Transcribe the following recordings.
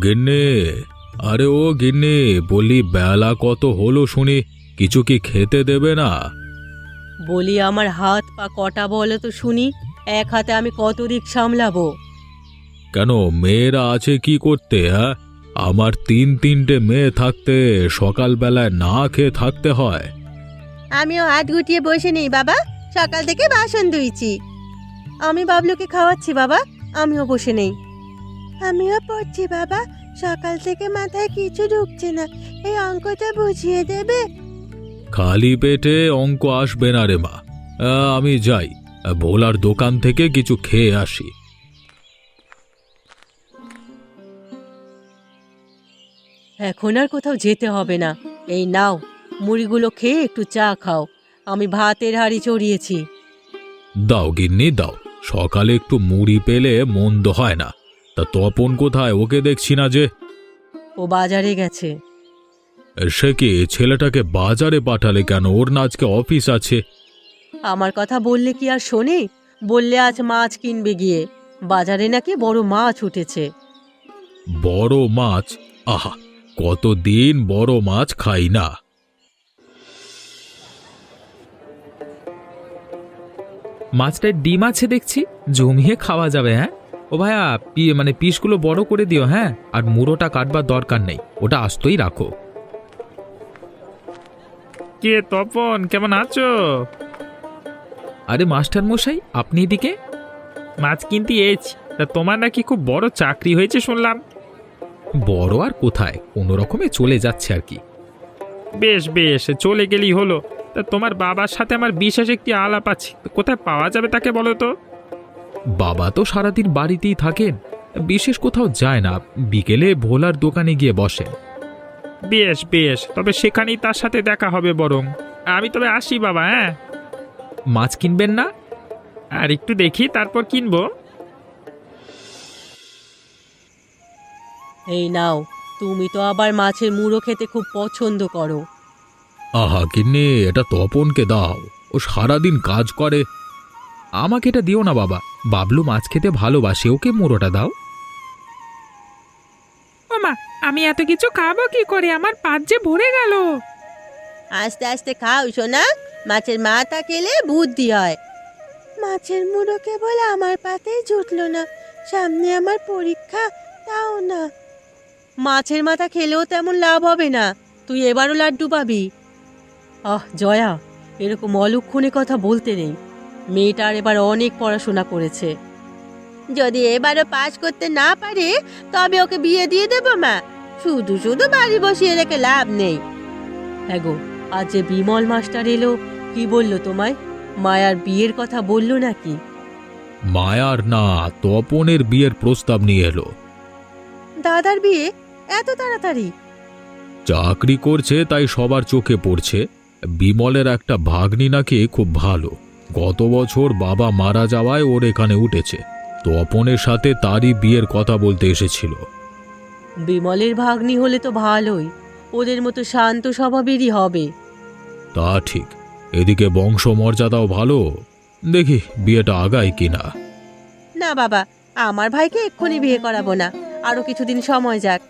গিন্নি, আরে ও গিন্নি, বলি বেলা কত হলো শুনি, কিছু কি খেতে দেবে না? বলি আমার হাত পা কটা বলো তো শুনি, এক হাতে আমি কত দিক সামলাবো? কেন, মেয়েরা আছে কি করতে? হ্যাঁ, আমার তিনটে মেয়ে থাকতে সকালবেলায় না খেয়ে থাকতে হয়? আমিও হাত গুটিয়ে বসে নেই বাবা, সকাল থেকে বাসন ধুইছি। আমি বাবলুকে খাওয়াচ্ছি বাবা, আমিও বসে নেই। আমিও পড়ছি বাবা, সকাল থেকে মাথায় কিছু ঢুকছে না, এই অঙ্কটা বুঝিয়ে দেবে? খালি পেটে অঙ্ক আসবে না রে মা। আমি যাই, ভোলার দোকান থেকে কিছু খেয়ে আসি। এখন আর কোথাও যেতে হবে না, এই নাও মুড়িগুলো খেয়ে একটু চা খাও, আমি ভাতের হাঁড়ি চড়িয়েছি। দাও গিন্নি দাও, সকালে একটু মুড়ি পেলে মন্দ হয় না। তা তপন কোথায়? ওকে দেখছি না যে। ও বাজারে গেছে। সে কি, ছেলেটাকে বাজারে পাঠালে কেন? ওর না আজকে অফিস আছে? আমার কথা বললে কি আর শোনে? বললে আজ মাছ কিনবে গিয়ে, বাজারে নাকি বড় মাছ উঠেছে। বড় মাছ? আহা, কতদিন বড় মাছ খাই না। মাছটায় ডিম আছে দেখছি, জমিয়ে খাওয়া যাবে। হ্যাঁ ও ভাইয়া, পিসগুলো বড় করে দিও। হ্যাঁ, আর মুড়োটা কাটবার দরকার নেই, ওটা আস্তই রাখো। কে তপন, কেমন আছো? আরে মাস্টার মশাই, আপনি এদিকে? মাছ কিনতে এসেছি। তা তোমার নাকি খুব বড় চাকরি হয়েছে শুনলাম। বড় আর কোথায়, কোনো রকমে চলে যাচ্ছে আর কি। বেশ বেশ, চলে গেলেই হলো। তা তোমার বাবার সাথে আমার বিশেষ একটি আলাপ আছে, তো কোথায় পাওয়া যাবে তাকে বলো তো? বাবা তো সারাদিন বাড়িতেই থাকেন, বিশেষ কোথাও যায় না, বিকেলে ভোলার দোকানে গিয়ে বসেন। বেশ বেশ, তবে সেখানেই তার সাথে দেখা হবে বরং। আমি তবে আসি বাবা। হ্যাঁ, মাছ কিনবেন না? আর একটু দেখি তারপর কিনবো। এই নাও, তুমি তো আবার মাছের মুড়ো খেতে খুব পছন্দ করো। আহা গিন্নি, এটা তপনকে দাও, ও সারাদিন কাজ করে। আমাকে এটা দিও না বাবা, বাবলু মাছ খেতে ভালোবাসে, ওকে মুড়োটা দাও। ও মা, আমি এত কিছু খাবো কি করে? আমার পাত যে ভরে গেল। আস্তে আস্তে খাও সোনা, মাছের মাথা খেলে বুদ্ধি হয়। মাছের মুড়ো কেবল আমার পাতেই জুটলো না, সামনে আমার পরীক্ষা, তাও না। মাছের মাথা খেলেও তেমন লাভ হবে না, তুই এবারও লাড্ডু পাবি। জয়া, এরকম অলক্ষণে কথা বলতে নেই, মেয়েটার এবার অনেক পড়াশোনা করেছে। যদি এবারও পাশ করতে না পারে তবে ওকে বিয়ে দিয়ে দেবো মা, শুধু শুধু বাড়ি বসিয়ে রেখে লাভ নেই। হ্যাঁ গো, আজ যে বিমল মাস্টার এলো, কি বললো তোমায়? মায়ার বিয়ের কথা বললো নাকি? মায়ার না, তপনের বিয়ের প্রস্তাব নিয়ে এলো। দাদার বিয়ে এত তাড়াতাড়ি? চাকরি করছে তাই সবার চোখে পড়ছে। বিমলের একটা ভাগ্নি নাকি খুব ভালো, গত বছর বাবা মারা যাওয়ায় ওর এখানে উঠেছে। তপনের সাথে তারই বিয়ের কথা বলতে এসেছিল। বিমলের ভাগ্নি হলে তো ভালোই, ওদের মতো শান্ত স্বভাবেরই হবে। তা ঠিক, এদিকে বংশমর্যাদাও ভালো। দেখি বিয়েটা আগায় কিনা। না বাবা, আমার ভাইকে এক্ষুনি বিয়ে করাবো না, আরো কিছুদিন সময় যাক।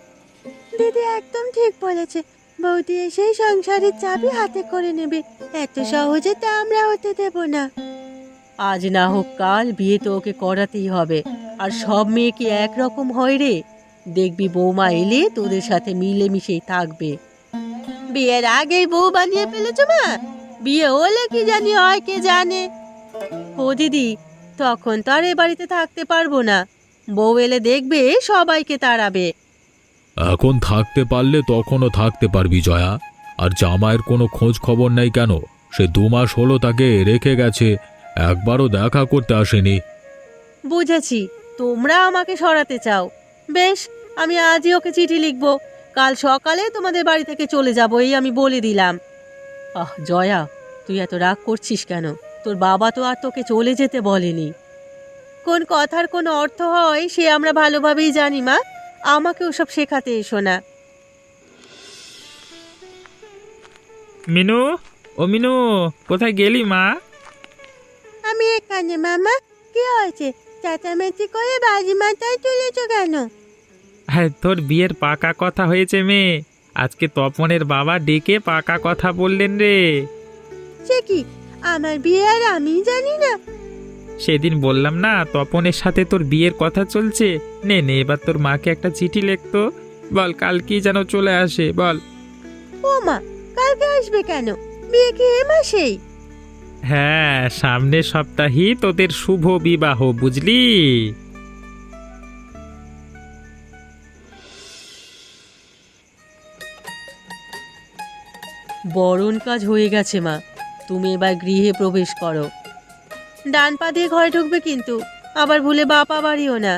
দিদি একদম ঠিক বলেছে, বৌদি এসেই সংসারের চাবি হাতে করে নেবে, এত সহজে তা আমরা হতে দেব না। আজ না হোক কাল বিয়ে তো ওকে করাতেই হবে, আর সব মেয়ে কি একরকম হয় রে? দেখবি বৌমা এলে তোদের সাথে মিলেমিশেই থাকবে। বিয়ের আগেই বউ বানিয়ে ফেলেছো মা, বিয়ে হলে কি জানি হয় কে জানে। ও দিদি, তখন তো আর এ বাড়িতে থাকতে পারবো না, বউ এলে দেখবে সবাইকে তাড়াবে। এখন থাকতে পারলে তখনও থাকতে পারবি জয়া। আর জামাইয়ের কোনো খোঁজ খবর নেই কেন? সে 2 মাস হলো তাকে রেখে গেছে, একবারও দেখা করতে আসেনি। বুঝেছি, তোমরা আমাকে সরাতে চাও। বেশ, আমি আজই ওকে চিঠি লিখবো, কাল সকালে তোমাদের বাড়ি থেকে চলে যাবো, এই আমি বলে দিলাম। জয়া, তুই এত রাগ করছিস কেন? তোর বাবা তো আর তোকে চলে যেতে বলেনি। কোন কথার কোন অর্থ হয় সে আমরা ভালোভাবেই জানি মা, আমাকে ওসব শেখাতে এসো না। মিনু, ও মিনু, কোথায় গেলি মা? আমি এখানে মামা, কি হয়েছে? চেঁচামেচি করে বাজি মাথায় তুলেছো কেন? হ্যাঁ, তোর বিয়ের পাকা কথা হয়েছে মেয়ে। আজকে তপনের বাবা ডেকে পাকা কথা বললেন রে। সে কি, আমার বিয়ে আর আমি জানি না? সেদিন বললাম না তপনের সাথে তোর বিয়ের কথা চলছে। নে নে, এবার তোর মাকে একটা চিঠি লিখতো। বল কালকেই যেন চলে আসে বল। ও মা, কালকে আসবে কেন? বিয়ে কি এ মাসেই? হ্যাঁ, সামনের সপ্তাহেই তোদের শুভ বিবাহ, বুঝলি? বরণ কাজ হয়ে গেছে মা, তুমি এবার গৃহে প্রবেশ করো। ডান পা দিয়ে ঘরে ঢুকবে কিন্তু, আবার ভুলে বাপা বাড়িও না।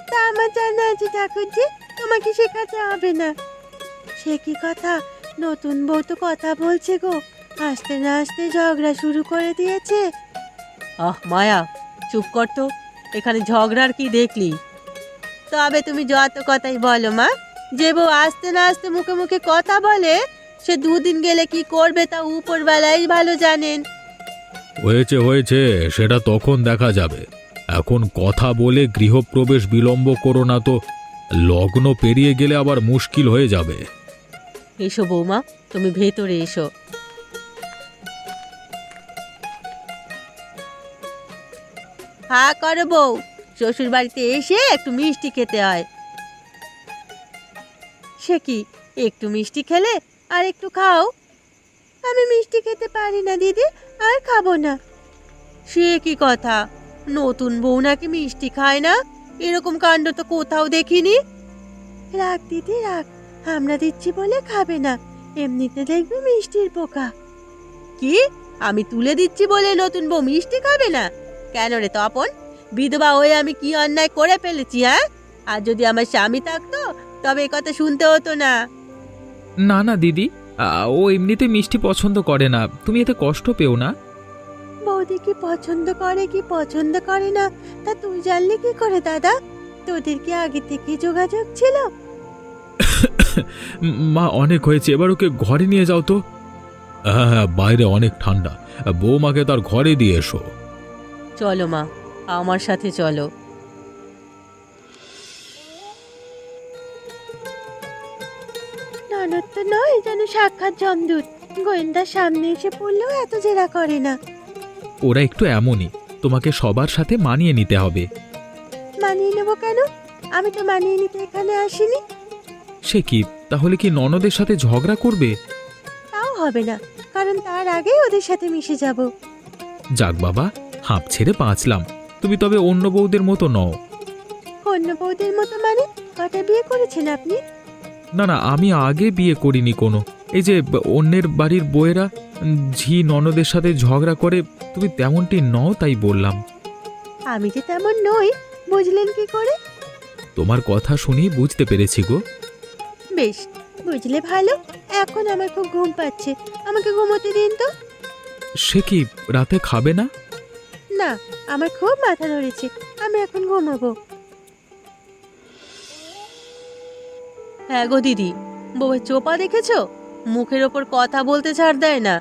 তা আমার জানা আছে ঠাকুরজি, তোমাকে শেখাতে হবে না। সে কি কথা, নতুন বউ তো কথা বলছে গো, আস্তে না আস্তে ঝগড়া শুরু করে দিয়েছে। মায়া, চুপ কর তো, এখানে ঝগড়ার কি দেখলি? তবে তুমি যত কথাই বলো মা, যে বউ আস্তে না আস্তে মুখে মুখে কথা বলে, সে দুদিন গেলে কি করবে তা উপরবেলাই ভালো জানেন। হয়েছে হয়েছে, সেটা তখন দেখা যাবে। এখন কথা বলে গৃহপ্রবেশ বিলম্ব করো না তো, লগ্ন পেরিয়ে গেলে আবার মুশকিল হয়ে যাবে। এসো বৌমা, তুমি ভেতরে এসো। হ্যাঁ করো বউ, শ্বশুর বাড়িতে এসে একটু মিষ্টি খেতে হয়। সে কি, একটু মিষ্টি খেলে আর একটু খাও। আমি মিষ্টি খেতে পারি না দিদি, আর খাবো না। সে কি কথা, নতুন বউ নাকি মিষ্টি খায় না? এরকম কাণ্ড তো কোথাও দেখিনি। রাখ দিদি রাখ, আমরা দিচ্ছি বলে খাবে না, এমনিতে দেখবি মিষ্টির পোকা। কি, আমি তুলে দিচ্ছি বলে নতুন বউ মিষ্টি খাবে না? কেন রে তপন, বিধবা হয়ে আমি কি অন্যায় করে ফেলেছি? হ্যাঁ, আর যদি আমার স্বামী থাকতো তবে এ কথা শুনতে হতো না। না না দিদি, ও এমনিতে মিষ্টি পছন্দ করে না, তুমি এতে কষ্ট পেও না। বৌদি কি পছন্দ করে কি পছন্দ করে না তা তুই জানলি কি করে দাদা? তোদের কি আগে থেকে যোগাযোগ ছিল? মা, অনেক হয়েছে, এবার ওকে ঘরে নিয়ে যাও তো। হ্যাঁ হ্যাঁ, বাইরে অনেক ঠান্ডা, বৌমাকে তার ঘরে দিয়ে এসো। চলো মা, আমার সাথে চলো। ননদ তো নয় যেন সাক্ষাৎ জমদূত, গোয়েন্দার সামনে এসে পড়লেও এত জেরা করে না। ওরা একটু এমনই, তোমাকে সবার সাথে মানিয়ে নিতে হবে। মানিয়ে নেবো কেন? আমি তো মানিয়ে নিতে এখানে আসিনি। সে কি, তাহলে কি ননদের সাথে ঝগড়া করবে? তাও হবে না, কারণ তার আগেই ওদের সাথে মিশে যাব। যাক বাবা, হাঁপ ছেড়ে বাঁচলাম। তুমি তবে অন্য বউদের মতো নও। অন্য বৌদের মতো মানে? কটা বিয়ে করেছেন আপনি? না না, আমি আগে বিয়ে করিনি কোনো। এই যে অন্যের বাড়ির বউয়েরা ঝি ননদের সাথে ঝগড়া করে, তুমি তেমনটি নও তাই বললাম। আমি যে তেমন নই, বুঝলেন কি করে? তোমার কথা শুনেই বুঝতে পেরেছি গো। বেশ, বুঝলে ভালো। এখন আমার খুব ঘুম পাচ্ছে, আমাকে ঘুমোতে দিন তো। সে কি, রাতে খাবে না? না, আমার খুব মাথা ধরেছে, আমি এখন ঘুমাবো। হ্যাঁ গো দিদি, বউয়ের চোপা দেখেছো? মুখের ওপর কথা বলতে ছাড় দেয় না।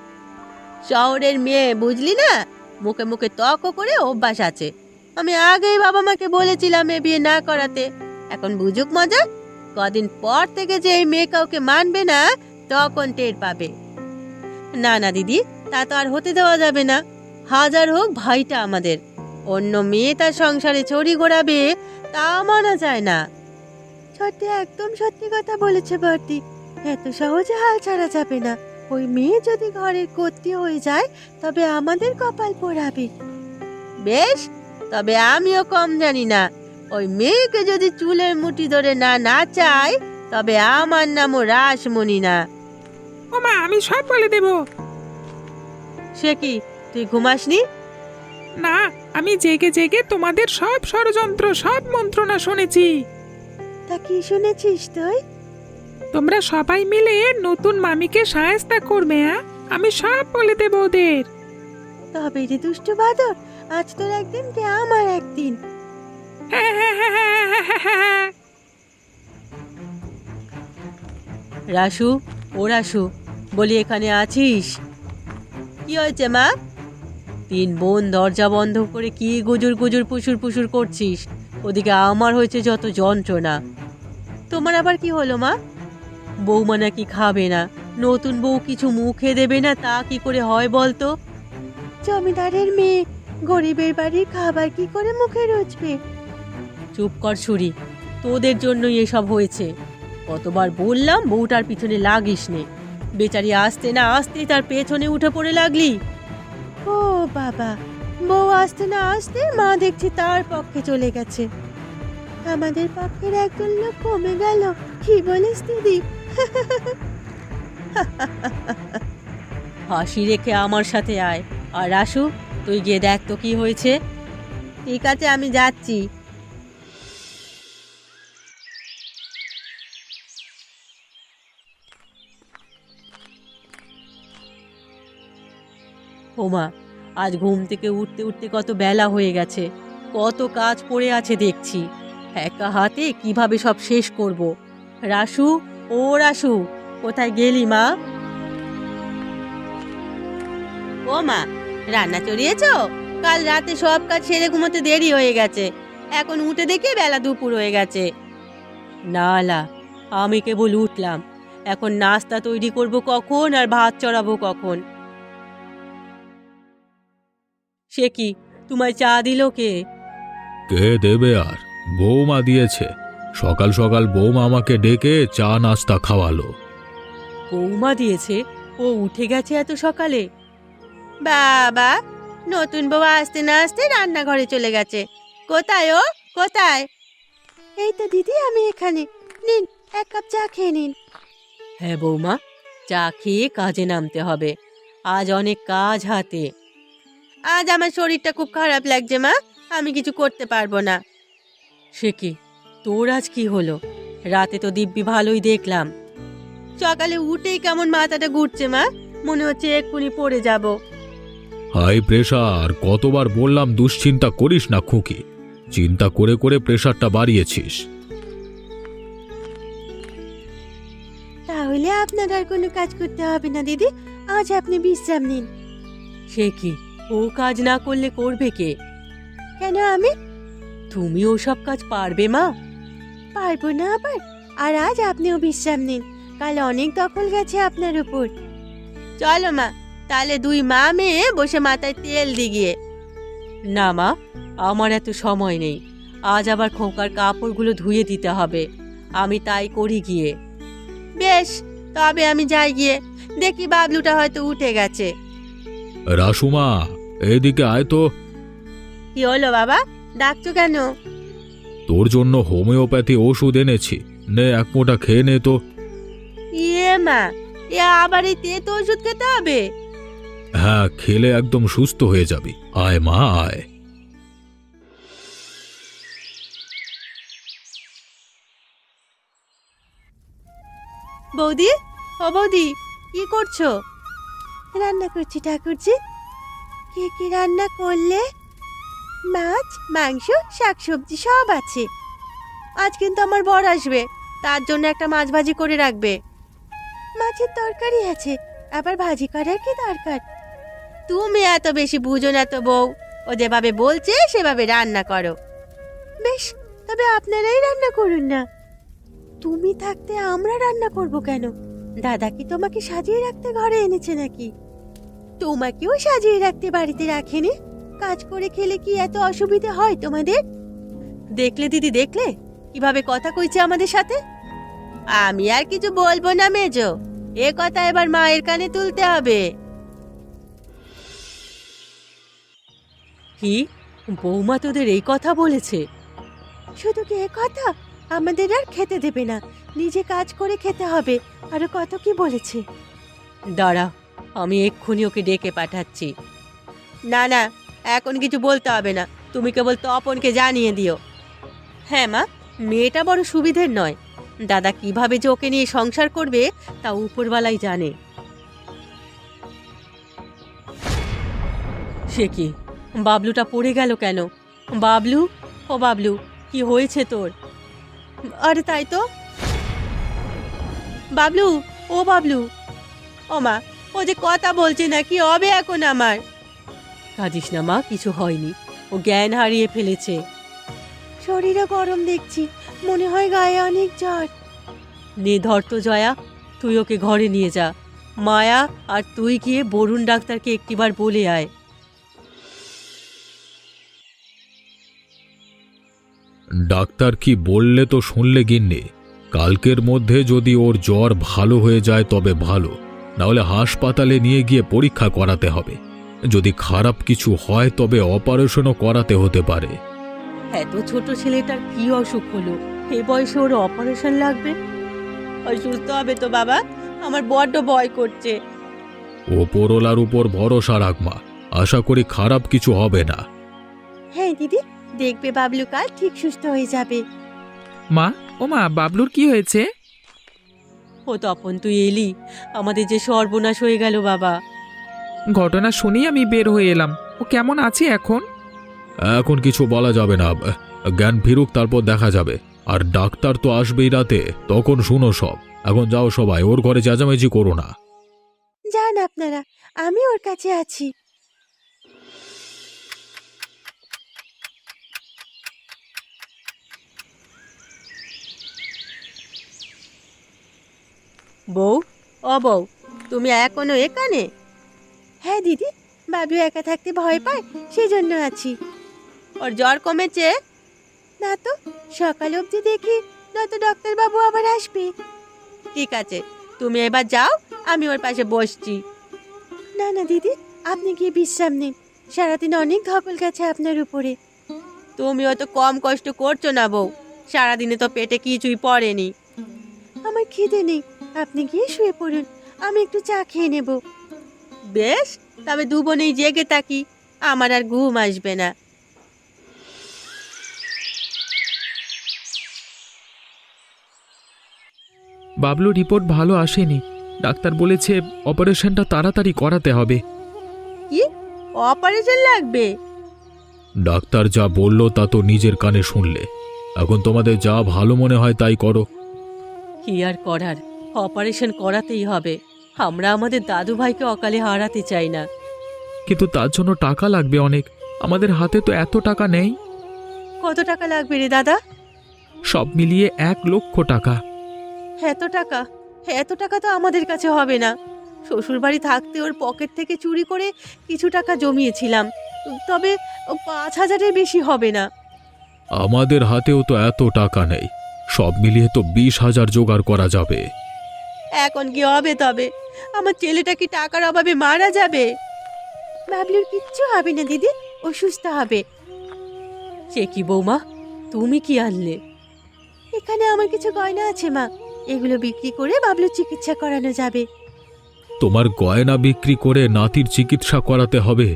শহরের মেয়ে বুঝলি না, মুখে মুখে তর্ক করে অভ্যাস আছে। আমি আগেই বাবা মাকে বলেছিলাম এ বিয়ে না করাতে, এখন বুঝুক মজা। কদিন পর থেকে যে এই মেয়ে কাউকে মানবে না, তখন টের পাবে। না না দিদি, তা তো আর হতে দেওয়া যাবে না। হাজার হোক ভাইটা আমাদের, অন্য মেয়ে তার সংসারে ছড়ি ঘোরাবে, তা মানা যায় না। সত্যি, একদম সত্যি কথা বলেছে বর্দি, এত সহজে হাল ছাড়া যাবে না। ওই মেয়ে যদি ঘরের কর্ত্রী হয়ে যায় তবে আমাদের কপাল পোড়াবে। বেশ, তবে আমিও কম জানি না। ওই মেয়েকে যদি চুলের মুঠি ধরে না নাচাই, তবে আমার নামও রাসমণি না। ও মা, আমি সব বলে দেব। সে কি, তুই ঘুমাসনি? না, আমি জেগে জেগে তোমাদের সব ষড়যন্ত্র, সব মন্ত্রণা শুনেছি। তা কি শুনেছিস তুই? তোমরা সবাই মিলে নতুন মামিকে সায়স্তা করবে। আমি সব বলে দেব ওদের। তবে রে দুষ্টু বাদর, আজ তোর একদিন কে আমার একদিন। রাসু, ও রাসু, বলি এখানে আছিস? কি হয়েছে মা? তিন বোন দরজা বন্ধ করে কি গুজুর গুজুর পুশুর পুশুর করছিস? ওদিকে আমার হয়েছে যত যন্ত্রণা। তোমার আবার কি হলো মা? বৌমা নাকি খাবে না, নতুন বউ কিছু মুখে দেবে না, তা কি করে হয় বলতো? জমিদারের মেয়ে, গরিবের বাড়ির খাবার কি করে মুখে রুচবে? চুপ কর ছুরি, তোদের জন্যই এসব হয়েছে। কতবার বললাম বউটার পিছনে লাগিস নে, বেচারি আসতে না আসতে তার পেছনে উঠে পড়ে লাগলি। ও বাবা, বউ আসতে না আসতে মা দেখছি তার পক্ষে চলে গেছে। আমাদের পক্ষের একজন লোক কমে গেল, কি বলিস দিদি? হাসি রেখে আমার সাথে আয়। আর রাসু, তুই গিয়ে দেখ তো কি হয়েছে। ঠিক আছে, আমি যাচ্ছি। ওমা, আজ ঘুম থেকে উঠতে উঠতে কত বেলা হয়ে গেছে, কত কাজ পড়ে আছে দেখছি। একা হাতে কিভাবে সব শেষ করব। রাসু, ও রাসু, কোথায় গেলি মা? ও মা, রান্না চড়িয়েছো? কাল রাতে সব কাজ সেরে ঘুমোতে দেরি হয়ে গেছে, এখন উঠে দেখে বেলা দুপুর হয়ে গেছে। না লা, আমি কেবল উঠলাম, এখন নাস্তা তৈরি করব কখন আর ভাত চড়াবো কখন? সে কি, তোমায় চা দিল কে? কে দেবে আর? বৌমা দিয়েছে। সকাল সকাল বৌমা আমাকে ডেকে চা নাস্তা খাওয়ালো। বৌমা দিয়েছে? ও উঠে গেছে এত সকালে? বাবা, নতুন বউ আসতে না আসতে রান্নাঘরে চলে গেছে। কোথায় ও, কোথায়? এই তো দিদি, আমি এখানে। নিন, এক কাপ চা খেয়ে নিন। হ্যাঁ বৌমা, চা খেয়ে কাজে নামতে হবে, আজ অনেক কাজ হাতে। আজ আমার শরীরটা খুব খারাপ লাগছে মা, আমি কিছু করতে পারবো না। সে কি, তোর আজ কি হলো? রাতে তো দিব্যি ভালোই দেখলাম, সকালে উঠেই কেমন মাথাটা ঘুরছে মা, মনে হচ্ছে এক্ষুনি পড়ে যাব। হাই প্রেসার, কতবার বললাম দুশ্চিন্তা করিস না খুকি, চিন্তা করে করে প্রেসারটা বাড়িয়েছিস। তাহলে আপনার আর কোনো কাজ করতে হবে না দিদি, আজ আপনি বিশ্রাম নিন। সে কি, ও কাজ না করলে করবে কে? কেন আমি? তুমি ওসব কাজ পারবে মা? পারবো না আবার? আর আজ আপনিও বিশ্রাম নিন, কাল অনেক দখল গেছে আপনার উপর। চলো মা, তাহলে দুই মা মেয়ে বসে মাথায় তেল দি গিয়ে। না মা, আমার এত সময় নেই, আজ আবার খোকার কাপড়গুলো ধুয়ে দিতে হবে, আমি তাই করি গিয়ে। বেশ, তবে আমি যাই গিয়ে, দেখি বাবলুটা হয়তো উঠে গেছে। রাসুমা, এইদিকে আয় তো। কি হলো বাবা, ডাকছো কেন? তোর জন্য হোমিওপ্যাথি ওষুধ এনেছি, নে এক মোটা খেয়ে নে তো। ইয়ে মা, এ আবার এই তেতো ওষুধ খেতে হবে? হ্যাঁ, খেলে একদম সুস্থ হয়ে যাবি। আয় মা, আয়। বৌদি, ও বৌদি, কি করছো? রান্না করছি ঠাকুরজি। কি কি রান্না করলে? মাছ, মাংস, শাকসবজি সব আছে। আজ কিন্তু আমার বর আসবে, তার জন্য একটা মাছ ভাজি করে রাখবে। মাছের তরকারি আছে, আবার ভাজি করার কি দরকার? তুমি এত বেশি বুঝো না তো বউ, ও যেভাবে বলছে সেভাবে রান্না করো। বেশ, তবে আপনারাই রান্না করুন না। তুমি থাকতে আমরা রান্না করব কেন? দাদা কি তোমাকে সাজিয়ে রাখতে ঘরে এনেছে নাকি? তোমাকেও সাজিয়ে রাখতে বাড়িতে রাখেনি? কাজ করে খেলে কি এত অসুবিধা হয় তোমাদের? দেখলে দিদি, দেখলে কিভাবে কথা কইছে আমাদের সাথে? আমি আর কিছু বলবো না মেজো, এ কথা এবার মায়ের কানে তুলতে হবে। কি, বৌমা তোদের এই কথা বলেছে? শুধু কি এ কথা? আমাদের আর খেতে দেবে না, নিজে কাজ করে খেতে হবে, আরো কত কি বলেছে। দাঁড়া, আমি এক্ষুনি ওকে ডেকে পাঠাচ্ছি। না না, এখন কিছু বলতে হবে না, তুমি কেবল তপনকে জানিয়ে দিও। হ্যাঁ মা, মেয়েটা বড় সুবিধের নয়, দাদা কিভাবে যে ওকে নিয়ে সংসার করবে তা উপরওয়ালাই জানে। সে কি, বাবলুটা পড়ে গেল কেন? বাবলু, ও বাবলু, কি হয়েছে তোর? আরে তাই তো, বাবলু, ও বাবলু। ও মা, ও যে কথা বলছে না, কি হবে এখন আমার? কাঁদিস না মা, কিছু হয়নি, ও জ্ঞান হারিয়ে ফেলেছে। শরীরও গরম দেখছি, মনে হয় গায়ে অনেক জ্বর। নে ধর তো জয়া, তুই ওকে ঘরে নিয়ে যা। মায়া আর তুই গিয়ে বরুণ ডাক্তারকে একটিবার বলে আয়। ডাক্তার কি বললে তো শুনলে গিন্নি। কালকের মধ্যে যদি ওর জ্বর ভালো হয়ে যায় তবে ভালো, নাহলে হাসপাতালে নিয়ে গিয়ে পরীক্ষা করাতে হবে। যদি খারাপ কিছু হয় তবে অপারেশনও করাতে হতে পারে। এত ছোট ছেলেটার কি অসুখ হলো, এ বয়সে ওর অপারেশন লাগবে? অসুস্থ হবে তো বাবা, আমার বড্ড ভয় করছে। ওপরওয়ালার উপর ভরসা রাখ মা, আশা করি খারাপ কিছু হবে না। হ্যাঁ দিদি, দেখবে বাবলু কাল ঠিক সুস্থ হয়ে যাবে। মা, ও মা, বাবলুর কি হয়েছে? ও তপন, তুই এলি, আমাদের যে সর্বনাশ হয়ে গেল বাবা। ঘটনা শুনেই আমি বের হয়ে এলাম। ও কেমন আছে এখন? এখন কিছু বলা যাবে না, জ্ঞান ফিরুক তারপর দেখা যাবে। আর ডাক্তার তো আসবেই রাতে, তখন শুনো সব। এখন যাও সবাই, ওর ঘরে চেঁচামেচি করো না। যান আপনারা, আমি ওর কাছে আছি। বউ, ও বউ, তুমি এখনো এখানে? হ্যাঁ দিদি, বাবলু একা থাকতে ভয় পায়, সেজন্য আছি। ওর জ্বর কমেছে? না তো, সকাল অবধি দেখি, নয়তো ডাক্তারবাবু আবার আসবে। ঠিক আছে, তুমি এবার যাও, আমি ওর পাশে বসছি। না না দিদি, আপনি গিয়ে বিশ্রাম নিন, সারাদিন অনেক ধকল গেছে আপনার উপরে। তুমি অত কম কষ্ট করছো না বউ, সারাদিনে তো পেটে কিছুই পড়েনি। আমার খিদে নেই, আপনি গিয়ে শুয়ে পড়ুন, আমি একটু চা খেয়ে নেব। বেশ, তবে দুবোনেই জেগে থাকি, আমার আর ঘুম আসবে না। বাবলুর রিপোর্ট ভালো আসেনি। ডাক্তার বলেছে অপারেশনটা তাড়াতাড়ি করাতে হবে। কি অপারেশন লাগবে? ডাক্তার যা বলল তা তো নিজের কানে শুনলে। এখন তোমাদের যা ভালো মনে হয় তাই করো। কি আর করার, অপারেশন করাতেই হবে। আমরা আমাদের দাদু ভাইকে অকালে হারাতে চাই না। কিন্তু তার জন্য টাকা লাগবে অনেক। আমাদের হাতে তো এত টাকা নেই। কত টাকা লাগবে রে দাদা? সব মিলিয়ে 1,00,000 টাকা। এত টাকা? এত টাকা তো আমাদের কাছে হবে না। শ্বশুরবাড়ি থাকতে ওর পকেট থেকে চুরি করে কিছু টাকা জমিয়েছিলাম, তবে 5,000-এর বেশি হবে না। আমাদের হাতেও তো এত টাকা নেই, সব মিলিয়ে তো 20,000 জোগাড় করা যাবে। এখন কি হবে তবে? আমার ছেলেটা কি টাকার অভাবে মারা যাবে? বাবলুর কিচ্ছু হবে না দিদি, ও সুস্থ হবে। সে কি বৌমা, তুমি কি আনলে? এখানে আমার কিছু গয়না আছে মা, এগুলো বিক্রি করে বাবলুর চিকিৎসা করানো যাবে। তোমার গয়না বিক্রি করে নাতির চিকিৎসা করাতে হবে?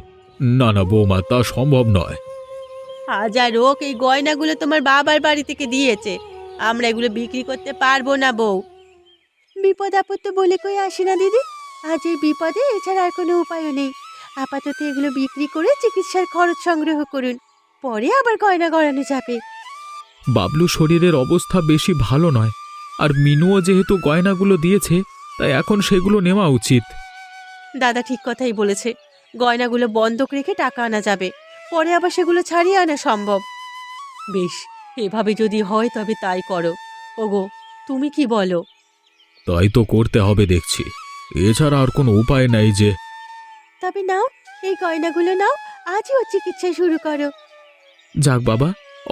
না না বৌমা, তা সম্ভব নয়। হাজার হোক, এই গয়নাগুলো তোমার বাবার বাড়ি থেকে দিয়েছে, আমরা এগুলো বিক্রি করতে পারবো না বউ। বিপদ আপদ তো বলে কই আসে না দিদি, আজ এই বিপদে এছাড়া আর কোনো উপায়ও নেই। আপাতত এগুলো বিক্রি করে চিকিৎসার খরচ সংগ্রহ করুন, পরে আবার গয়না গড়ানো যাবে। বাবলু শরীরের অবস্থা বেশি ভালো নয়, আর মিনুও যেহেতু গয়নাগুলো দিয়েছে, তাই এখন সেগুলো নেওয়া উচিত। দাদা ঠিক কথাই বলেছে, গয়নাগুলো বন্ধক রেখে টাকা আনা যাবে, পরে আবার সেগুলো ছাড়িয়ে আনা সম্ভব। বেশ, এভাবে যদি হয় তবে তাই করো। ওগো, তুমি কি বলো? তাই তো করতে হবে দেখছি, এছাড়া আর কোনো উপায় নাই যে। তবে নাও, এই গয়নাগুলো নাও, আজই ওর চিকিৎসা শুরু করো। যাক বাবা,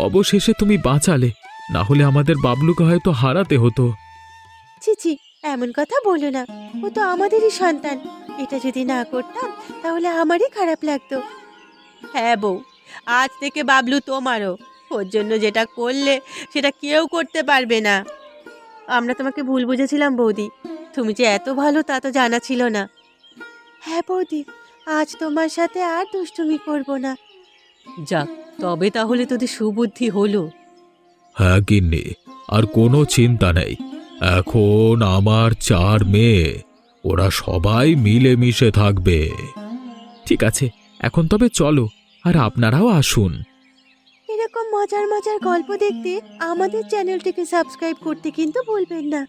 অবশেষে তুমি বাঁচালে, না হলে আমাদের বাবলুকে হয়তো হারাতে হতো। ছি ছি, এমন কথা বলো না, ও তো আমাদেরই সন্তান। এটা যদি না করতাম তাহলে আমারই খারাপ লাগতো। হ্যাঁ বউ, আজ থেকে বাবলু তোমারও। ওর জন্য যেটা করলে সেটা কেউ করতে পারবে না। আমরা তোমাকে ভুল বুঝেছিলাম বৌদি, তুমি যে এত ভালো তা তো জানা ছিল না। হ্যাঁ বৌদি, আজ তোমার সাথে আর দুষ্টুমি করব না। যাক, তবে তাহলে তোদের সুবুদ্ধি হলো। হ্যাঁ গিন্নি, আর কোনো চিন্তা নেই। এখন আমার 4 মেয়ে, ওরা সবাই মিলেমিশে থাকবে। ঠিক আছে, এখন তবে চলো, আর আপনারাও আসুন। এরকম মজার মজার গল্প দেখতে আমাদের চ্যানেলটিকে সাবস্ক্রাইব করতে কিন্তু ভুলবেন না।